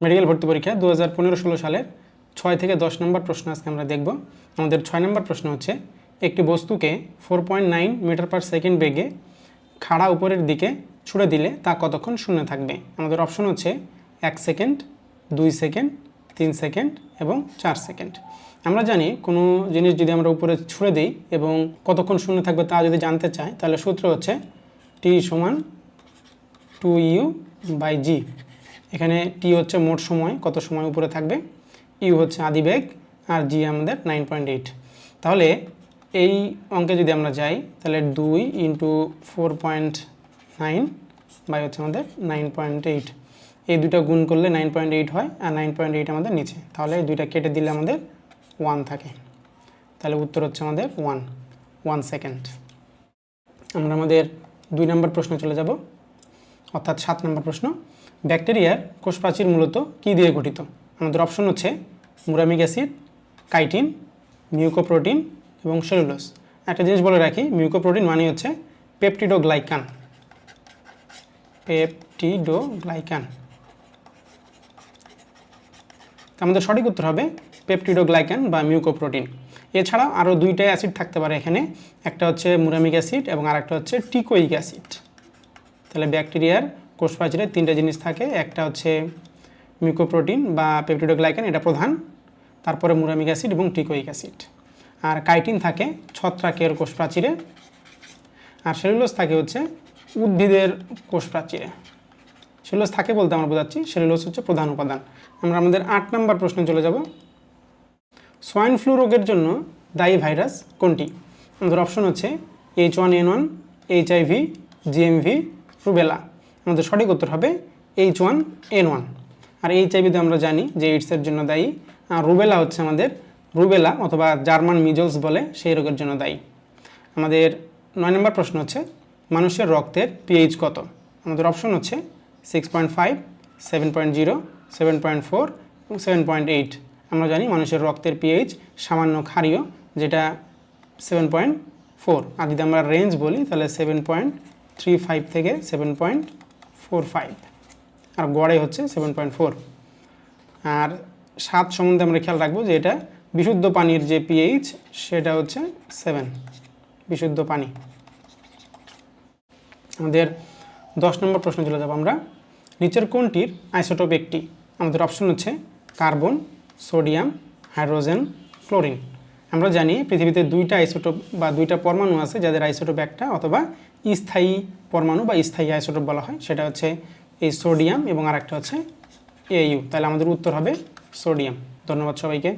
Medical ভর্তি পরীক্ষা 2015-16 সালের 6 থেকে 10 নম্বর প্রশ্ন আজকে আমরা দেখব। আমাদের 6 নম্বর প্রশ্ন হচ্ছে, একটি বস্তুকে 4.9 মিটার পার সেকেন্ড বেগে খাড়া উপরের দিকে ছুড়ে দিলে তা কতক্ষণ শূন্যে থাকবে। আমাদের অপশন হচ্ছে 1 সেকেন্ড, 2 সেকেন্ড, 3 সেকেন্ড এবং 4 সেকেন্ড। আমরা জানি কোনো জিনিস যদি আমরা উপরে ছুড়ে দিই এবং কতক্ষণ শূন্য থাকবে তা যদি জানতে চাই, তাহলে সূত্র হচ্ছে T = 2U/g। এখানে টি হচ্ছে মোট সময়, কত সময় উপরে থাকবে, ইউ হচ্ছে আদিবেগ, আর জি আমাদের 9.8। তাহলে এই অঙ্কে যদি আমরা যাই, তাহলে 2 × 4.9 বাই হচ্ছে আমাদের 9.8, এই দুটো গুণ করলে 9.8 হয়, আর 9.8 আমাদের নিচে, তাহলে এই দুইটা কেটে দিলে আমাদের 1 থাকে। তাহলে উত্তর হচ্ছে আমাদের 1 সেকেন্ড। আমরা আমাদের 2 নম্বর প্রশ্নে চলে যাব, অর্থাৎ 7 নম্বর প্রশ্ন। ব্যাকটেরিয়ার কোষপ্রাচীর মূলত কী দিয়ে গঠিত? আমাদের অপশন হচ্ছে মুরামিক অ্যাসিড, কাইটিন, মিউকোপ্রোটিন এবং সেলুলোজ। একটা জিনিস বলে রাখি, মিউকোপ্রোটিন মানে হচ্ছে পেপটিডোগ্লাইকান। আমাদের সঠিক উত্তর হবে পেপটিডোগ্লাইকান বা মিউকোপ্রোটিন। এছাড়াও আরও 2টা অ্যাসিড থাকতে পারে এখানে, একটা হচ্ছে মুরামিক অ্যাসিড এবং আরেকটা হচ্ছে টিকোইক অ্যাসিড। তাহলে ব্যাকটেরিয়ার কোষপ্রাচীরে 3টা জিনিস থাকে, একটা হচ্ছে মিউকোপ্রোটিন বা পেপটিডোগ্লাইকান, এটা প্রধান, তারপরে মুরামিক অ্যাসিড এবং টিকোইক অ্যাসিড। আর কাইটিন থাকে ছত্রাকের কোষপ্রাচীরে, আর সেলুলোজ থাকে হচ্ছে উদ্ভিদের কোষপ্রাচীরে। সেলুলোজ থাকে বলতে আমরা বোঝাচ্ছি সেলুলোজ হচ্ছে প্রধান উপাদান। আমরা আমাদের 8 নম্বর প্রশ্নে চলে যাব। সোয়াইন ফ্লু রোগের জন্য দায়ী ভাইরাস কোনটি? আমাদের অপশন হচ্ছে H1N1, HIV, GMV, রুবেলা। আমাদের সঠিক উত্তর হবে H1N1। আর HIV আমরা জানি যে এইডসের জন্য দায়ী, আর রুবেলা হচ্ছে আমাদের রুবেলা অথবা জার্মান মিজলস বলে সেই রোগের জন্য দায়ী। আমাদের 9 নম্বর প্রশ্ন হচ্ছে, মানুষের রক্তের pH কত? আমাদের অপশন হচ্ছে 6.5, 7.0, 7.4 এবং 7.8। আমরা জানি মানুষের রক্তের pH সামান্য ক্ষারীয়, যেটা 7.4। আর যদি আমরা রেঞ্জ বলি তাহলে 7.35 থেকে 7.45, আর গড়ে হচ্ছে 7.4। আর 7 সম্বন্ধে আমরা খেয়াল রাখবো যে এটা বিশুদ্ধ পানির যে pH সেটা হচ্ছে 7, বিশুদ্ধ পানি। আমাদের 10 নম্বর প্রশ্ন চলে যাব আমরা। নিচের কোনটির আইসোটোপ একটি? আমাদের অপশন হচ্ছে কার্বন, সোডিয়াম, হাইড্রোজেন, ক্লোরিন। আমরা জানি পৃথিবীতে 2টা আইসোটোপ বা 2টা পরমাণু আছে যাদের আইসোটোপ একটা অথবা স্থায়ী পরমাণু বা স্থায়ী আইসোটোপ বলা হয়, সেটা হচ্ছে এই সোডিয়াম এবং আরেকটা হচ্ছে AU। তাহলে আমাদের উত্তর হবে সোডিয়াম। ধন্যবাদ সবাইকে।